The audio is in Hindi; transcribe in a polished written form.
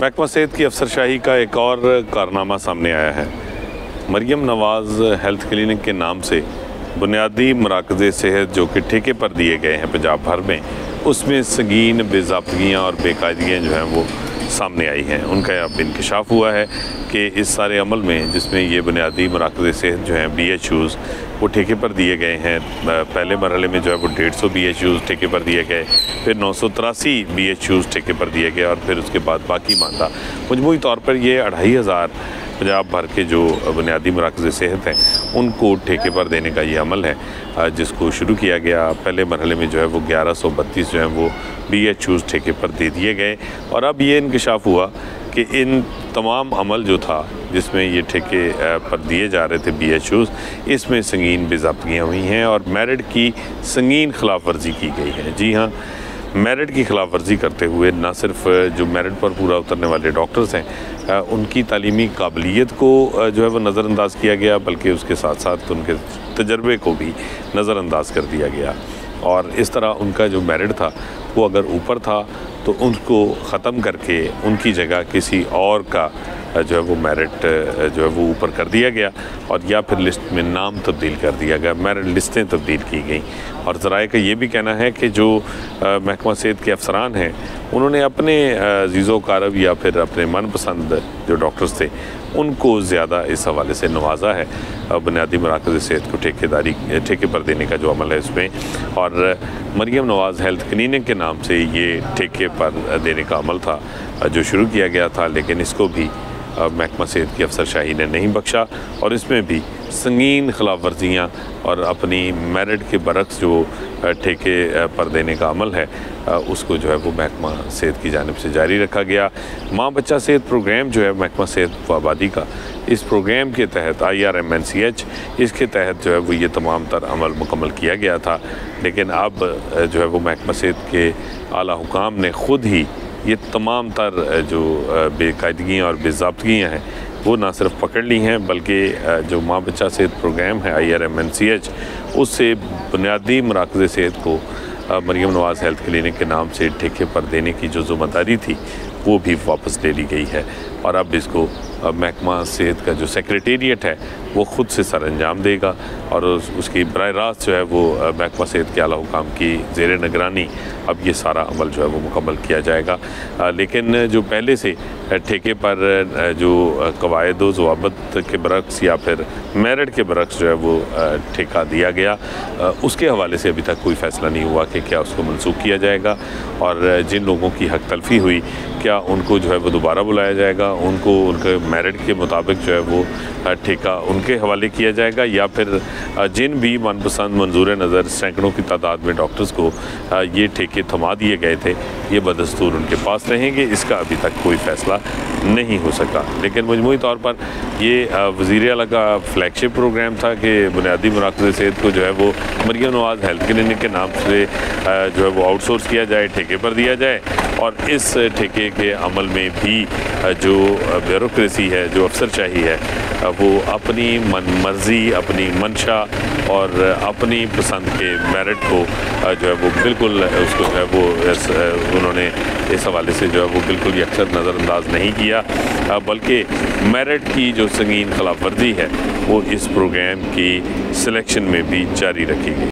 महकमा सेहत की अफसरशाही का एक और कारनामा सामने आया है। मरियम नवाज़ हेल्थ क्लिनिक के नाम से बुनियादी मराकज़ सेहत जो कि ठेके पर दिए गए हैं पंजाब भर में, उसमें संगीन बेज़ाब्तगियाँ और बेकायदगियाँ जो हैं वो सामने आई हैं। उनका अब इंकशाफ हुआ है कि इस सारे अमल में, जिसमें ये बुनियादी मराकज़ सेहत जो हैं BHUs वो ठेके पर दिए गए हैं। पहले मरहले में जो है वो 150 BHUs ठेके पर दिए गए, फिर 983 BHUs ठेके पर दिए गए और फिर उसके बाद बाकी मानदा मजमूई तौर पर ये 2500 पंजाब भर के जो बुनियादी मराकज़ सेहत हैं उनको ठेके पर देने का ये अमल है, जिसको शुरू किया गया। पहले मरहले में जो है वो 1132 जो है वो BHUs ठेके पर दे दिए गए और अब ये इंकशाफ हुआ कि इन तमाम अमल जो था जिसमें ये ठेके पर दिए जा रहे थे BHUs, इसमें संगीन बेज़ाब्तगियाँ हुई हैं और मेरिट की संगीन खिलाफ वर्जी की गई है। जी हाँ, मेरिट की खिलाफ वर्जी करते हुए न सिर्फ जो मेरिट पर पूरा उतरने वाले डॉक्टर्स हैं उनकी तालीमी काबिलियत को जो है वो नज़रअंदाज किया गया, बल्कि उसके साथ साथ उनके तजर्बे को भी नज़रअंदाज कर दिया गया। और इस तरह उनका जो मेरिट था वो अगर ऊपर था तो उनको ख़त्म करके उनकी जगह किसी और का जो है वो मेरिट जो है वो ऊपर कर दिया गया और या फिर लिस्ट में नाम तब्दील कर दिया गया, मेरिट लिस्टें तब्दील की गई। और ज़राए का ये भी कहना है कि जो महकमा सेहत के अफसरान हैं उन्होंने अपने अज़ीज़ो कारब या फिर अपने मनपसंद जो डॉक्टर्स थे उनको ज़्यादा इस हवाले से नवाजा है बुनियादी मराकज़ सेहत को ठेके पर देने का जो अमल है इसमें। और मरियम नवाज़ हेल्थ क्लिनिक के नाम से ये ठेके पर देने का अमल था जो शुरू किया गया था, लेकिन इसको भी महकमा सेहत की अफसरशाही ने नहीं बख्शा और इसमें भी संगीन खिलाफ वर्जियाँ और अपनी मेरिट के बरक्स जो ठेके पर देने का अमल है उसको जो है वो महकमा सेहत की जानिब से जारी रखा गया। माँ बच्चा सेहत प्रोग्राम जो है महकमा सेहत व आबादी का, इस प्रोग्राम के तहत IRMNCH इसके तहत जो है वो ये तमाम तर अमल मुकम्मल किया गया था, लेकिन अब जो है वो महकमा सेहत के आला हुकाम ने ख़ुद ही ये तमाम तर जो बेकायदगियाँ और बेज़ाब्तगियाँ हैं वो ना सिर्फ पकड़ ली हैं, बल्कि जो माँ बच्चा सेहत प्रोग्राम है IRMNCH उससे बुनियादी मराकज़ सेहत को मरियम नवाज़ हेल्थ क्लिनिक के नाम से ठेके पर देने की जो ज़िम्मेदारी थी वो भी वापस ले ली गई है और अब इसको महकमा सेहत का जो सेक्रेटेरिएट है वो ख़ुद से सर अंजाम देगा और उसकी बराह रास्त जो है वो महकमा सेहत के आला हुकाम की ज़ेर निगरानी अब ये सारा अमल जो है वो मुकम्मल किया जाएगा। लेकिन जो पहले से ठेके पर जो कवायद व ज़वाबित के बरक्स या फिर मेरिट के बरक्स जो है वो ठेका दिया गया, उसके हवाले से अभी तक कोई फ़ैसला नहीं हुआ कि क्या उसको मनसूख किया जाएगा और जिन लोगों की हक तलफ़ी हुई क्या उनको जो है वो दोबारा बुलाया जाएगा, उनको उनके मेरिट के मुताबिक जो है वो ठेका उनके हवाले किया जाएगा, या फिर जिन भी मनपसंद मंजूर नज़र सैकड़ों की तादाद में डॉक्टर्स को ये ठेके थमा दिए गए थे ये बदस्तूर उनके पास रहेंगे। इसका अभी तक कोई फ़ैसला नहीं हो सका, लेकिन मजमूई तौर पर ये वज़ीर आला का फ्लैगशिप प्रोग्राम था कि बुनियादी मराकज़ सेहत को जो है वो मरियम नवाज़ हेल्थ क्लिनिक के नाम से जो है वो आउटसोर्स किया जाए, ठेके पर दिया जाए और इस ठेके के अमल में भी जो ब्यूरोक्रेसी है, जो अफसरशाही है, वो अपनी मन मर्ज़ी, अपनी मंशा और अपनी पसंद के मेरिट को जो है वो बिल्कुल उसको जो है वो उन्होंने इस हवाले से जो है वो बिल्कुल यकसर नज़रअंदाज नहीं किया, बल्कि मेरिट की जो संगीन खिलाफ वर्जी है वो इस प्रोग्राम की सिलेक्शन में भी जारी रखी गई।